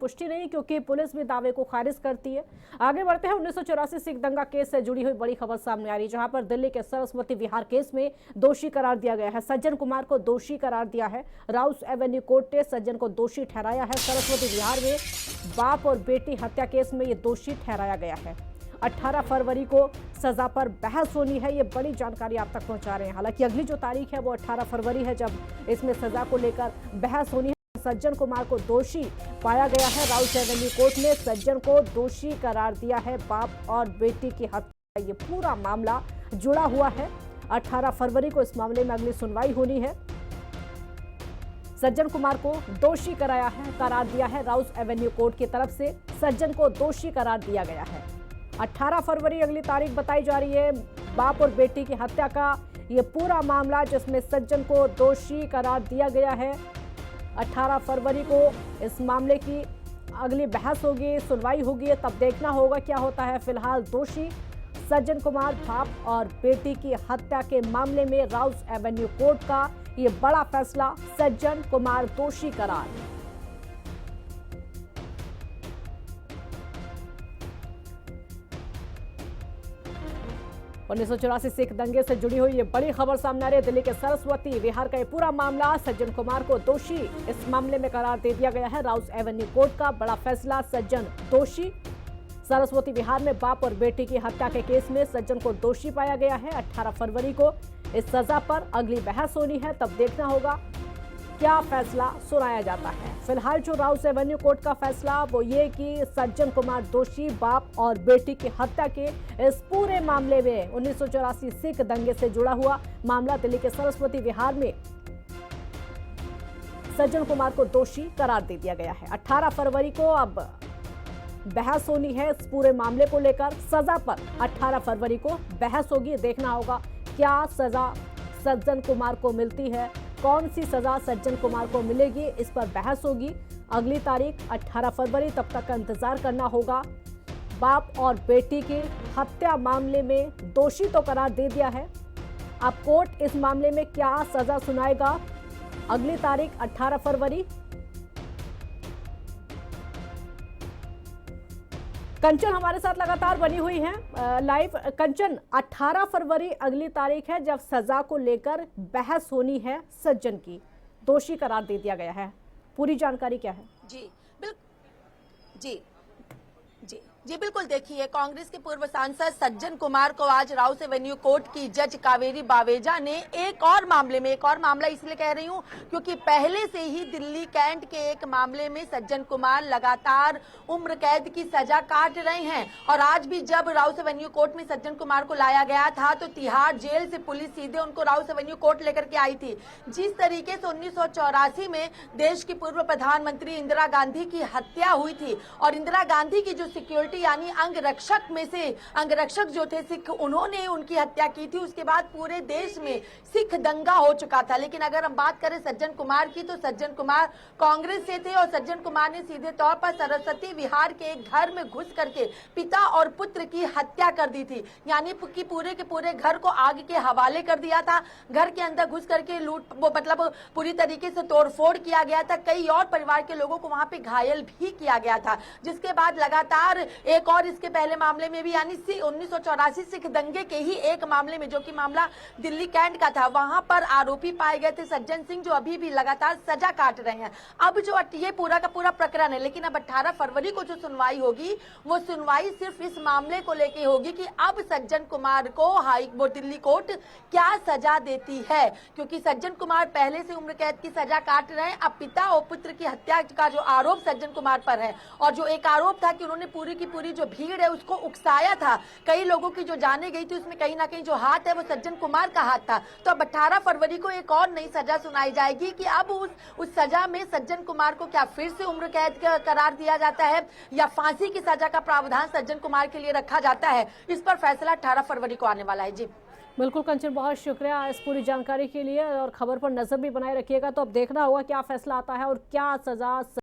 पुष्टि नहीं, क्योंकि पुलिस भी दावे को खारिज करती है। आगे बढ़ते हैं। 1984 सिख दंगा केस से जुड़ी हुई बड़ी खबर सामने आ रही है, जहां पर दिल्ली के सरस्वती विहार केस में दोषी करार दिया गया है। सज्जन कुमार को दोषी करार दिया है। राउस एवेन्यू कोर्ट ने सज्जन को दोषी ठहराया है। सरस्वती विहार में बाप और बेटी हत्या केस में ये दोषी ठहराया गया है। 18 फरवरी को सजा पर बहस होनी है, ये बड़ी जानकारी आप तक पहुंचा रहे हैं। हालांकि अगली जो तारीख है वो 18 फरवरी है, जब इसमें सजा को लेकर बहस होनी है। सज्जन कुमार को दोषी पाया गया है। राउस एवेन्यू कोर्ट ने सज्जन को दोषी करार दिया है। बाप और बेटी की हत्या, ये पूरा मामला जुड़ा हुआ है। 18 फरवरी को इस मामले में अगली सुनवाई होनी है। सज्जन कुमार को दोषी करार दिया है राउस एवेन्यू कोर्ट की तरफ से। सज्जन को दोषी करार दिया गया है। 18 फरवरी अगली तारीख बताई जा रही है। बाप और बेटी की हत्या का ये पूरा मामला, जिसमें सज्जन को दोषी करार दिया गया है। 18 फरवरी को इस मामले की अगली बहस होगी, सुनवाई होगी, तब देखना होगा क्या होता है। फिलहाल दोषी सज्जन कुमार बाप और बेटी की हत्या के मामले में राउस एवेन्यू कोर्ट का ये बड़ा फैसला, सज्जन कुमार दोषी करार। 1984 सिख दंगे से जुड़ी हुई ये बड़ी खबर सामने आ रही है। दिल्ली के सरस्वती विहार का ये पूरा मामला, सज्जन कुमार को दोषी इस मामले में करार दे दिया गया है। राउस एवेन्यू कोर्ट का बड़ा फैसला, सज्जन दोषी। सरस्वती विहार में बाप और बेटी की हत्या के केस में सज्जन को दोषी पाया गया है। 18 फरवरी को इस सजा पर अगली बहस होनी है, तब देखना होगा क्या फैसला सुनाया जाता है। फिलहाल जो राउस एवेन्यू कोर्ट का फैसला वो ये कि सज्जन कुमार दोषी बाप और बेटी की हत्या के इस पूरे मामले में 1984 सिख दंगे से जुड़ा हुआ मामला, दिल्ली के सरस्वती विहार में सज्जन कुमार को दोषी करार दे दिया गया है। 18 फरवरी को अब बहस होनी है इस पूरे मामले को लेकर। सजा पर 18 फरवरी को बहस होगी, देखना होगा क्या सजा सज्जन कुमार को मिलती है, कौन सी सजा सज्जन कुमार को मिलेगी, इस पर बहस होगी। अगली तारीख 18 फरवरी, तब तक का इंतजार करना होगा। बाप और बेटी की हत्या मामले में दोषी तो करार दे दिया है, अब कोर्ट इस मामले में क्या सजा सुनाएगा, अगली तारीख 18 फरवरी। कंचन हमारे साथ लगातार बनी हुई हैं लाइव। कंचन, 18 फरवरी अगली तारीख है जब सजा को लेकर बहस होनी है। सज्जन की दोषी करार दे दिया गया है, पूरी जानकारी क्या है? जी बिल्कुल। देखिए, कांग्रेस के पूर्व सांसद सज्जन कुमार को आज राउस एवेन्यू कोर्ट की जज कावेरी बावेजा ने एक और मामला इसलिए कह रही हूं क्योंकि पहले से ही दिल्ली कैंट के एक मामले में सज्जन कुमार लगातार उम्र कैद की सजा काट रहे हैं। और आज भी जब राउस एवेन्यू कोर्ट में सज्जन कुमार को लाया गया था तो तिहाड़ जेल से पुलिस सीधे उनको राउस एवेन्यू कोर्ट लेकर के आई थी। जिस तरीके से 1984 में देश की पूर्व प्रधानमंत्री इंदिरा गांधी की हत्या हुई थी और इंदिरा गांधी की जो सिक्योरिटी यानी अंगरक्षक जो थे सिख, उन्होंने उनकी हत्या की थी। उसके बाद पूरे देश में सिख दंगा हो चुका था। लेकिन अगर हम बात करें सज्जन कुमार की, तो सज्जन कुमार कांग्रेस से थे और सज्जन कुमार ने सीधे तौर पर सरस्वती विहार के एक घर में घुस करके पिता और पुत्र की हत्या कर दी थी। यानी कि पूरे के पूरे घर को आग के हवाले कर दिया था। घर के अंदर घुस करके पूरी तरीके से तोड़फोड़ किया गया था। कई और परिवार के लोगों को वहां पे घायल भी किया गया था। जिसके बाद लगातार एक और इसके पहले मामले में भी यानी 1984 सिख दंगे के ही एक मामले में, जो कि मामला दिल्ली कैंट का था, वहां पर आरोपी पाए गए थे सज्जन सिंह, जो अभी भी लगातार सजा काट रहे हैं। अब जो ये पूरा का पूरा प्रकरण है, लेकिन अब 18 फरवरी को जो सुनवाई होगी वो सुनवाई सिर्फ इस मामले को लेकर होगी कि अब सज्जन कुमार को दिल्ली कोर्ट क्या सजा देती है। क्योंकि सज्जन कुमार पहले से उम्र कैद की सजा काट रहे हैं। अब पिता और पुत्र की हत्या का जो आरोप सज्जन कुमार पर है, और जो एक आरोप था कि उन्होंने पूरी की पूरी जो भीड़ है उसको उकसाया था, कई लोगों की जो जाने गई थी उसमें कहीं ना कहीं जो हाथ है वो सज्जन कुमार का हाथ था। तो अब 18 फरवरी को एक और नई सजा सुनाई जाएगी कि अब उस सजा में सज्जन कुमार को क्या फिर से उम्र कैद का करार दिया जाता है या फांसी की सजा का प्रावधान सज्जन कुमार के लिए रखा जाता है। इस पर फैसला 18 फरवरी को आने वाला है। जी बिल्कुल कंचन, बहुत शुक्रिया इस पूरी जानकारी के लिए, और खबर पर नजर भी बनाए रखिएगा। तो अब देखना होगा क्या फैसला आता है और क्या सजा